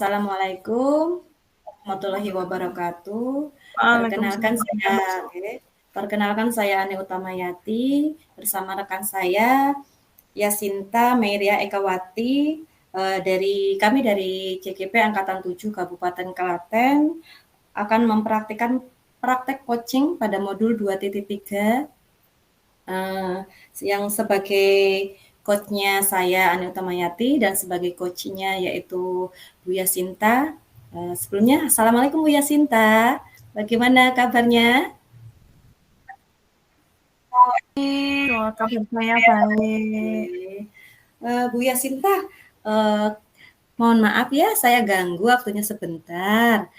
Assalamualaikum warahmatullahi wabarakatuh. Perkenalkan Waalaikumsalam. saya perkenalkan saya Ani Utamayati bersama rekan saya Yasinta Meiria Ekawati kami dari CGP Angkatan 7 Kabupaten Klaten akan mempraktikkan praktek coaching pada modul 2.3 yang sebagai coach-nya saya Ani Utamayati dan sebagai coach-nya yaitu Bu Yasinta. Sebelumnya Assalamualaikum Bu Yasinta, bagaimana kabarnya? Kabar saya baik. Bu Yasinta, mohon maaf ya saya ganggu waktunya sebentar.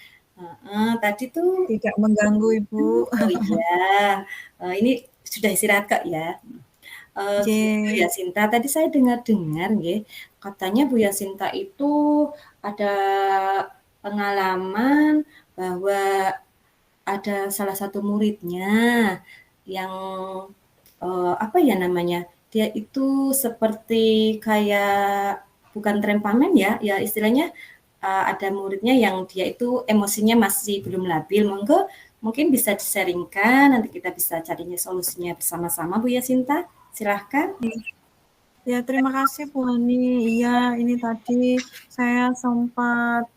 Tadi tuh Tidak mengganggu Ibu. oh iya, ini sudah istirahat Kak ya? Gini Bu J. Yasinta, tadi saya dengar-dengar nggih, katanya Bu Yasinta itu ada pengalaman bahwa ada salah satu muridnya yang, apa ya namanya, dia itu seperti kayak bukan trempamen ya, ya istilahnya, ada muridnya yang dia itu emosinya masih belum labil, monggo mungkin bisa di-sharing-kan, nanti kita bisa carinya solusinya bersama-sama Bu Yasinta, silahkan. Ya, terima kasih Bu Ani. Iya, ini tadi saya sempat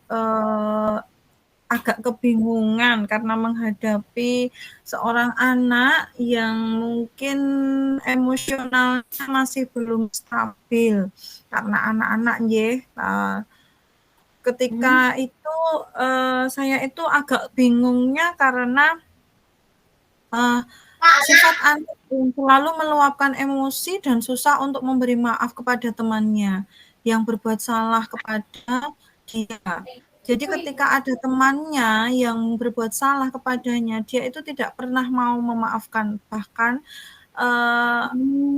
agak kebingungan karena menghadapi seorang anak yang mungkin emosionalnya masih belum stabil karena anak-anak ketika itu saya itu agak bingungnya karena sifat anak yang selalu meluapkan emosi dan susah untuk memberi maaf kepada temannya yang berbuat salah kepada dia. Jadi ketika ada temannya yang berbuat salah kepadanya, dia itu tidak pernah mau memaafkan. Bahkan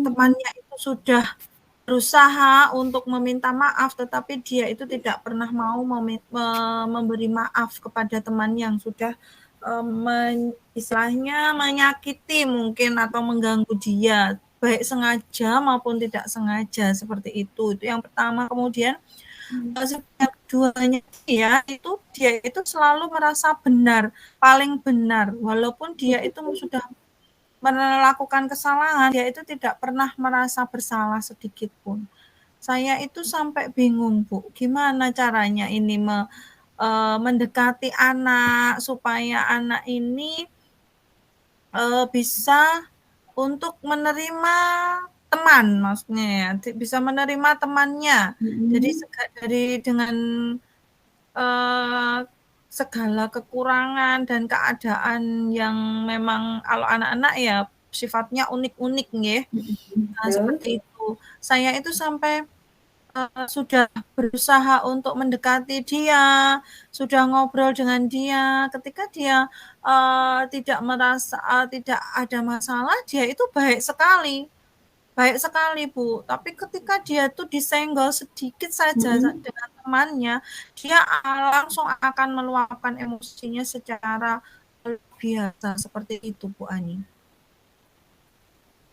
temannya itu sudah berusaha untuk meminta maaf, tetapi dia itu tidak pernah mau memberi maaf kepada teman yang sudah istilahnya menyakiti mungkin atau mengganggu dia, baik sengaja maupun tidak sengaja, seperti itu. Itu yang pertama. Kemudian yang keduanya dia itu selalu merasa benar, paling benar, walaupun dia itu sudah melakukan kesalahan, dia itu tidak pernah merasa bersalah sedikit pun. Saya itu sampai bingung, Bu, gimana caranya ini mendekati anak supaya anak ini bisa untuk menerima teman, maksudnya ya, bisa menerima temannya. Jadi dengan segala kekurangan dan keadaan yang memang kalau anak-anak ya sifatnya unik-unik nggih. Nah, seperti itu. Saya itu sampai sudah berusaha untuk mendekati dia, sudah ngobrol dengan dia. Ketika dia tidak merasa tidak ada masalah, dia itu baik sekali. Baik sekali, Bu. Tapi ketika dia tuh disenggol sedikit saja dengan temannya, dia langsung akan meluapkan emosinya secara biasa. Seperti itu, Bu Ani.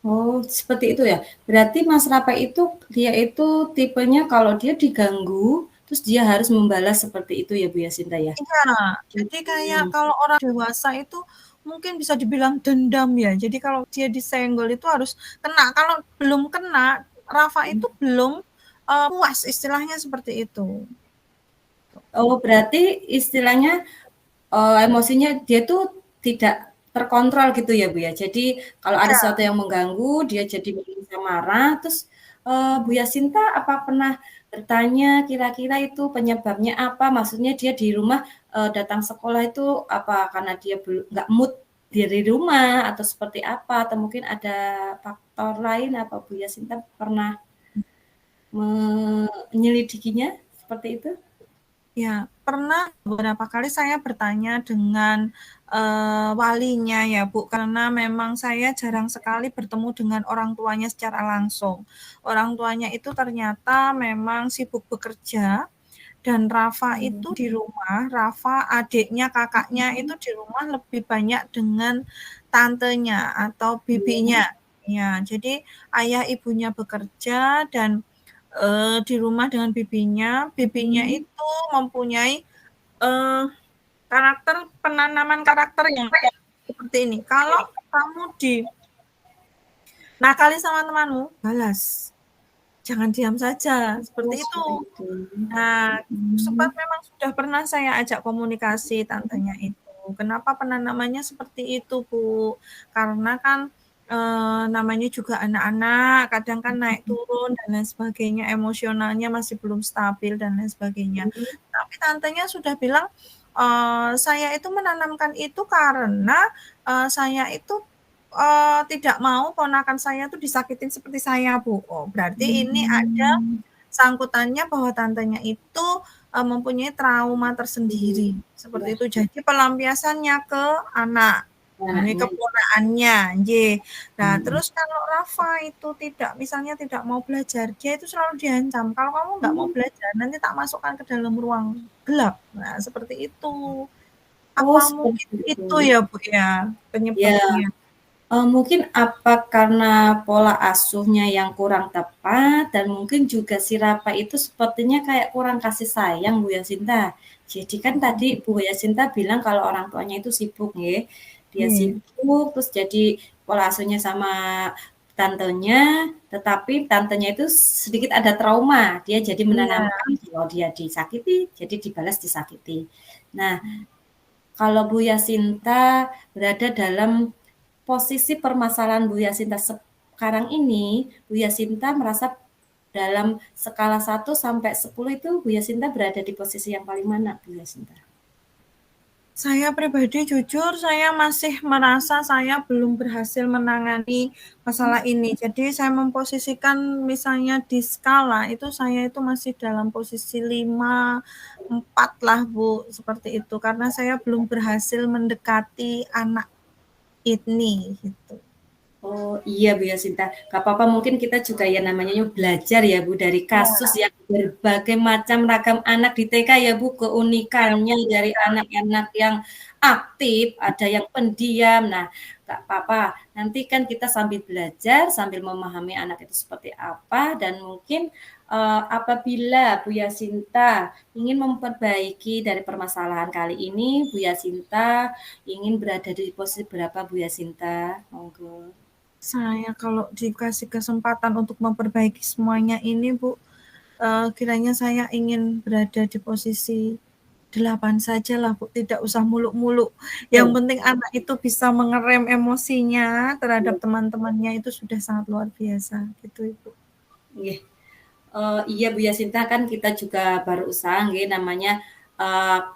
Oh, seperti itu ya. Berarti Mas Rafa itu dia itu tipenya kalau dia diganggu, terus dia harus membalas seperti itu ya Bu Yasinta ya? Iya, jadi kayak kalau orang dewasa itu mungkin bisa dibilang dendam ya. Jadi kalau dia disenggol itu harus kena. Kalau belum kena, Rafa itu belum puas, istilahnya seperti itu. Oh, berarti istilahnya emosinya dia tuh tidak terkontrol gitu ya Bu ya. Jadi kalau ada sesuatu Iya. yang mengganggu, dia jadi bisa marah. Terus Bu Yasinta apa pernah bertanya kira-kira itu penyebabnya apa? Maksudnya dia di rumah datang sekolah itu apa karena dia belum nggak mood dari rumah atau seperti apa? Atau mungkin ada faktor lain apa Bu Yasinta pernah menyelidikinya seperti itu? Ya, pernah beberapa kali saya bertanya dengan walinya ya Bu, karena memang saya jarang sekali bertemu dengan orang tuanya secara langsung. Orang tuanya itu ternyata memang sibuk bekerja dan Rafa itu di rumah, Rafa adiknya, kakaknya itu di rumah lebih banyak dengan tantenya atau bibinya. Ya, jadi ayah ibunya bekerja dan di rumah dengan bibinya. Bibinya Hmm. itu mempunyai, eee, penanaman karakter yang seperti ini, kalau kamu nakali sama temanmu, balas. Jangan diam saja, Oh, seperti itu. seperti itu. Nah, sempat Hmm. memang sudah pernah saya ajak komunikasi tantenya itu, "Kenapa penanamannya seperti itu, Bu? Karena kan, namanya juga anak-anak, kadang kan naik turun dan lain sebagainya, emosionalnya masih belum stabil dan lain sebagainya." Hmm. Tapi tantenya sudah bilang, "Saya itu menanamkan itu karena, saya itu, tidak mau ponakan saya tuh disakitin seperti saya, Bu." Oh, berarti ini ada Hmm. sangkutannya bahwa tantenya itu, mempunyai trauma tersendiri, seperti Iya. itu. Jadi pelampiasannya ke anak, ini Anaknya. keponakannya, nggih. Nah, Hmm. terus kalau Rafa itu misalnya tidak mau belajar, dia itu selalu diancam, "Kalau kamu nggak mau Hmm. belajar, nanti tak masukkan ke dalam ruang gelap." Nah, seperti itu. Oh, Apa mungkin seperti itu itu. ya, Bu, ya, Ya. penyebabnya? Mungkin apa karena pola asuhnya yang kurang tepat dan mungkin juga si Rafa itu sepertinya kayak kurang kasih sayang, Bu Yasinta. Jadi kan tadi Bu Yasinta bilang kalau orang tuanya itu sibuk nggih. Dia Iya. sibuk terus jadi pola asuhnya sama tantenya, tetapi tantenya itu sedikit ada trauma. Dia jadi Iya. menanamkan kalau dia disakiti, jadi dibalas disakiti. Nah, kalau Bu Yasinta berada dalam posisi permasalahan Bu Yasinta sekarang ini, Bu Yasinta merasa dalam skala 1 sampai 10 itu Bu Yasinta berada di posisi yang paling mana, Bu Yasinta? Saya pribadi jujur saya masih merasa saya belum berhasil menangani masalah ini. Jadi saya memposisikan misalnya di skala itu saya itu masih dalam posisi 5, 4 lah, Bu, seperti itu. Karena saya belum berhasil mendekati anak ini, gitu. Oh, iya Bu Yasinta, nggak apa-apa mungkin kita juga ya namanya belajar ya Bu dari kasus Iya. yang berbagai macam ragam anak di TK ya Bu, Iya, keunikannya betul dari sekali. anak-anak yang aktif, ada yang pendiam. Nah, nggak apa-apa, nanti kan kita sambil belajar, sambil memahami anak itu seperti apa dan mungkin, apabila Bu Yasinta ingin memperbaiki dari permasalahan kali ini, Bu Yasinta ingin berada di posisi berapa Bu Yasinta? Monggo. Saya kalau dikasih kesempatan untuk memperbaiki semuanya ini, Bu, kiranya saya ingin berada di posisi 8 sajalah, Bu, tidak usah muluk-muluk. Yang Betul. penting anak itu bisa mengerem emosinya terhadap Iya. teman-temannya itu sudah sangat luar biasa, gitu, Ibu. Nggih. Iya Bu Yasinta, kan kita juga baru usaha nggih namanya,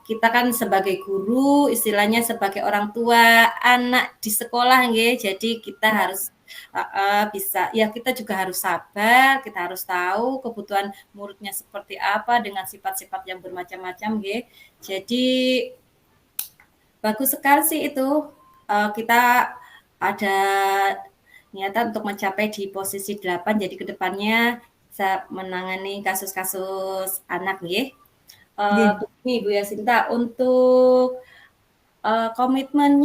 kita kan sebagai guru, istilahnya sebagai orang tua anak di sekolah nggih, jadi kita Ya. harus bisa ya kita juga harus sabar, kita harus tahu kebutuhan muridnya seperti apa dengan sifat-sifat yang bermacam-macam nggih. Jadi bagus sekali sih itu, kita ada niatan untuk mencapai di posisi 8, jadi ke depannya bisa menangani kasus-kasus anak nggih. Nggih. Begini Bu Yasinta, untuk, komitmen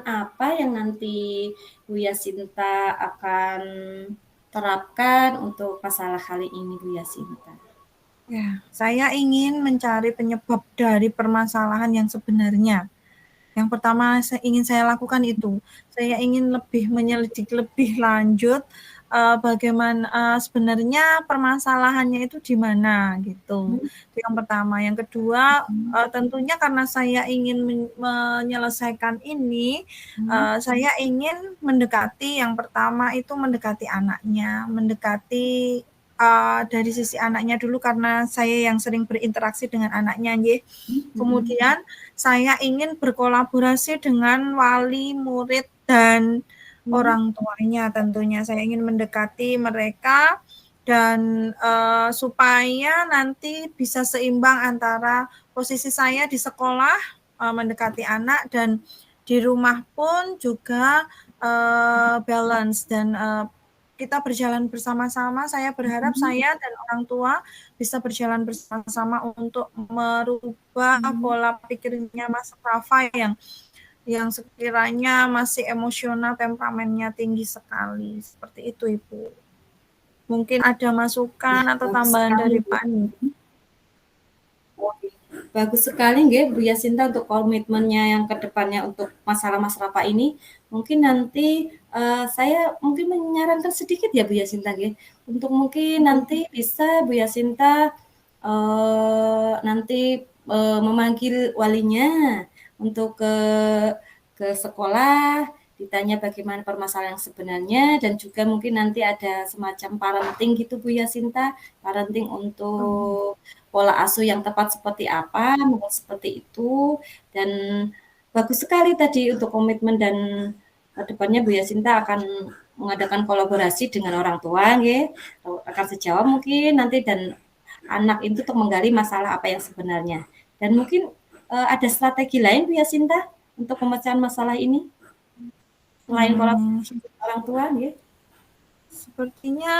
apa yang nanti Bu Yasinta akan terapkan untuk masalah kali ini Bu Yasinta? Ya, saya ingin mencari penyebab dari permasalahan yang sebenarnya. Yang pertama ingin saya lakukan itu, saya ingin lebih menyelidik lebih lanjut, sebenarnya permasalahannya itu di mana gitu. Mhm. Itu yang pertama. Yang kedua, Mhm. tentunya karena saya ingin menyelesaikan ini, Mhm. saya ingin mendekati yang pertama itu mendekati anaknya, mendekati, dari sisi anaknya dulu karena saya yang sering berinteraksi dengan anaknya nggih. Mhm. Kemudian saya ingin berkolaborasi dengan wali, murid, dan Mhm. orang tuanya tentunya. Saya ingin mendekati mereka dan, supaya nanti bisa seimbang antara posisi saya di sekolah, mendekati anak dan di rumah pun juga, balance dan, kita berjalan bersama-sama. Saya berharap Mhm. saya dan orang tua bisa berjalan bersama-sama untuk merubah Mhm. pola pikirnya Mas Rafa yang sekiranya masih emosional, temperamennya tinggi sekali, seperti itu, Ibu. mungkin ada masukan Iya, atau bagus tambahan sekali, dari Bu. Pak nih? Oke. Bagus sekali nggih Bu Yasinta untuk komitmennya yang ke depannya untuk masalah-masalah Pak ini. Mungkin nanti, saya mungkin menyarankan sedikit ya Bu Yasinta nggih, untuk mungkin nanti bisa Bu Yasinta, nanti, memanggil walinya untuk ke sekolah, ditanya bagaimana permasalahan yang sebenarnya dan juga mungkin nanti ada semacam parenting gitu Bu Yasinta, parenting untuk pola asuh yang tepat seperti apa, mungkin seperti itu. Dan bagus sekali tadi untuk komitmen dan ke depannya Bu Yasinta akan mengadakan kolaborasi dengan orang tua nggih, rekan sejawat mungkin nanti dan anak itu untuk menggali masalah apa yang sebenarnya. Dan mungkin, ada strategi lain Bu Yasinta untuk pemecahan masalah ini? Selain Hmm, kolaborasi dengan orang tua nggih? sepertinya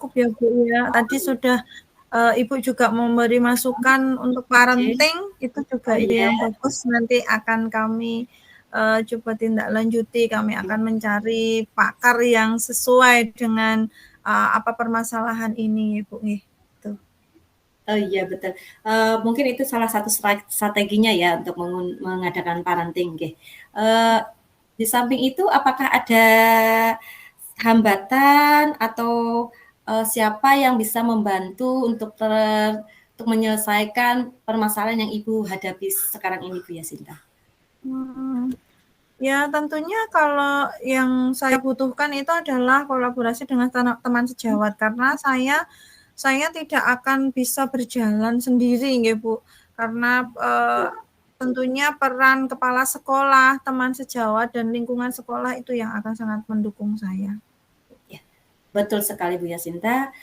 cukup ya Bu ya. Tadi sudah Ibu juga memberi masukan untuk Oke. parenting, itu juga Oh ide iya, yang bagus. Nanti akan kami coba tindak lanjuti. Kami akan mencari pakar yang sesuai dengan apa permasalahan ini, Ibu nih. Tuh. oh iya betul. Mungkin itu salah satu strateginya ya untuk mengadakan parenting nggih. Eee, di samping itu apakah ada hambatan atau, siapa yang bisa membantu untuk menyelesaikan permasalahan yang Ibu hadapi sekarang ini Bu Yasinta? Hmm, ya tentunya kalau yang saya butuhkan itu adalah kolaborasi dengan teman sejawat karena saya tidak akan bisa berjalan sendiri nggih Bu. Karena tentunya peran kepala sekolah, teman sejawat dan lingkungan sekolah itu yang akan sangat mendukung saya. Ya, betul sekali Bu Yasinta,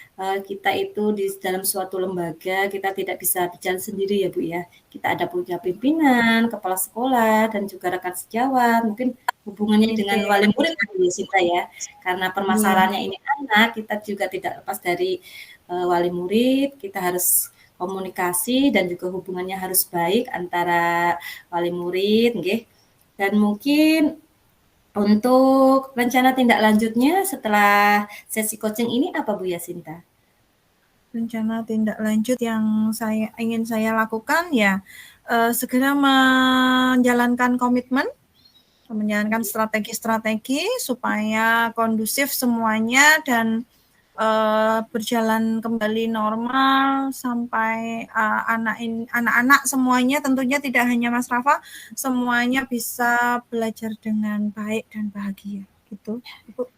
kita itu di dalam suatu lembaga, kita tidak bisa berjalan sendiri ya Bu ya. Kita ada punya pimpinan, kepala sekolah, dan juga rekan sejawat, mungkin hubungannya dengan Oke, wali murid Bu Yasinta ya. Karena iya. permasalahannya ini anak, kita juga tidak lepas dari, wali murid, kita harus komunikasi dan juga hubungannya harus baik antara wali murid nggih. Dan mungkin untuk rencana tindak lanjutnya setelah sesi coaching ini apa Bu Yasinta? Rencana tindak lanjut yang ingin saya lakukan ya segera menjalankan komitmen, menjalankan strategi-strategi supaya kondusif semuanya dan berjalan kembali normal sampai anak-anak semuanya tentunya tidak hanya Mas Rafa, semuanya bisa belajar dengan baik dan bahagia gitu, Ibu.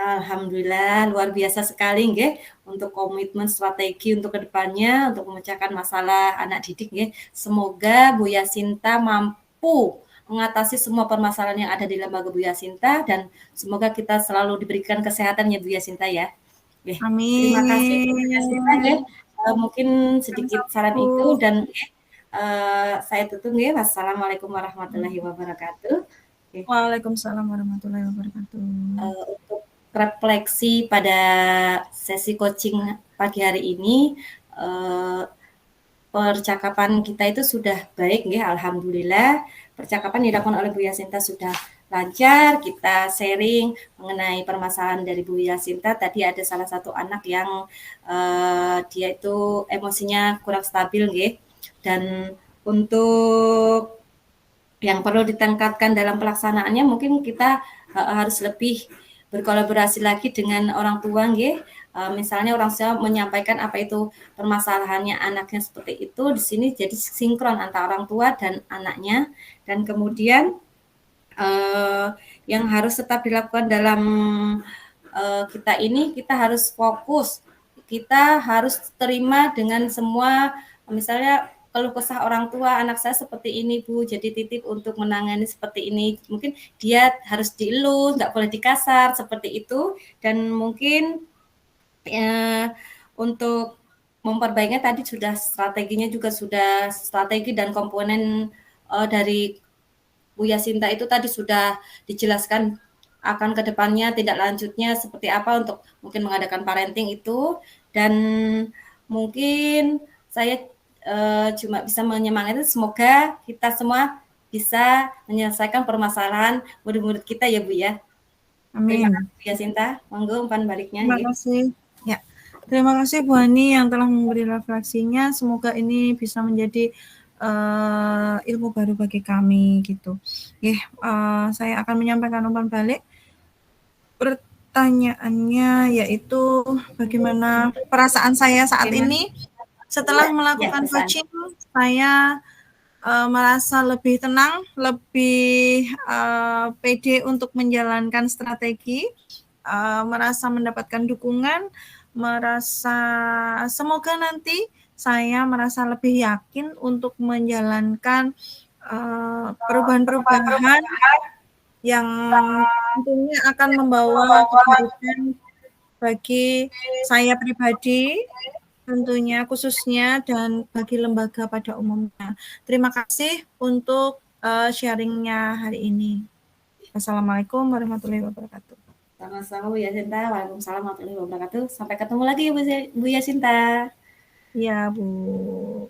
Alhamdulillah luar biasa sekali nggih untuk komitmen strategi untuk kedepannya untuk memecahkan masalah anak didik nggih. Semoga Bu Yasinta mampu mengatasi semua permasalahan yang ada di lembaga Bu Yasinta dan semoga kita selalu diberikan kesehatan ya Bu Yasinta ya. Oke, terima kasih Bu Yasinta nggih. Amin. Mungkin sedikit Sama-sama, saran itu Bu. dan saya tutup nggih. Wassalamualaikum warahmatullahi wabarakatuh. Oke. Waalaikumsalam warahmatullahi wabarakatuh. Untuk refleksi pada sesi coaching pagi hari ini, percakapan kita itu sudah baik nggih, alhamdulillah. Percakapan dilakukan oleh Bu Yasinta sudah lancar, kita sharing mengenai permasalahan dari Bu Yasinta. Tadi ada salah satu anak yang dia itu emosinya kurang stabil nggih. Dan untuk yang perlu ditingkatkan dalam pelaksanaannya mungkin kita harus lebih berkolaborasi lagi dengan orang tua nggih. Misalnya orang tua menyampaikan apa itu permasalahannya anaknya seperti itu, di sini jadi sinkron antara orang tua dan anaknya dan kemudian yang harus tetap dilakukan dalam kita ini kita harus fokus, kita harus terima dengan semua misalnya keluh kesah orang tua anak saya seperti ini Bu, jadi titip untuk menangani seperti ini. Mungkin dia harus dielus, nggak boleh dikasar seperti itu. Dan mungkin untuk memperbaikinya tadi sudah strateginya juga sudah strategi dan komponen dari Bu Yasinta itu tadi sudah dijelaskan akan kedepannya tidak lanjutnya seperti apa untuk mungkin mengadakan parenting itu dan mungkin saya cuma bisa menyemangati semoga kita semua bisa menyelesaikan permasalahan murid-murid kita ya Bu ya. Terima Amin. kasih Bu Yasinta, monggo umpan baliknya Terima nggih. kasih. Ya, terima kasih Bu Ani yang telah memberi refleksinya. Semoga ini bisa menjadi ilmu baru bagi kami gitu. Saya akan menyampaikan umpan balik. Pertanyaannya yaitu bagaimana perasaan saya saat Bagaimana ini setelah ya melakukan perasaan? coaching, saya merasa lebih tenang, lebih pede untuk menjalankan strategi, merasa mendapatkan dukungan, merasa semoga nanti saya merasa lebih yakin untuk menjalankan perubahan-perubahan yang tentunya akan membawa kebaikan bagi saya pribadi, tentunya khususnya dan bagi lembaga pada umumnya. Terima kasih untuk sharing-nya hari ini. Wassalamualaikum warahmatullahi wabarakatuh. Sama-sama Bu Yasinta, waalaikumsalam warahmatullahi wabarakatuh. Sampai ketemu lagi Bu Yasinta. Iya, Bu.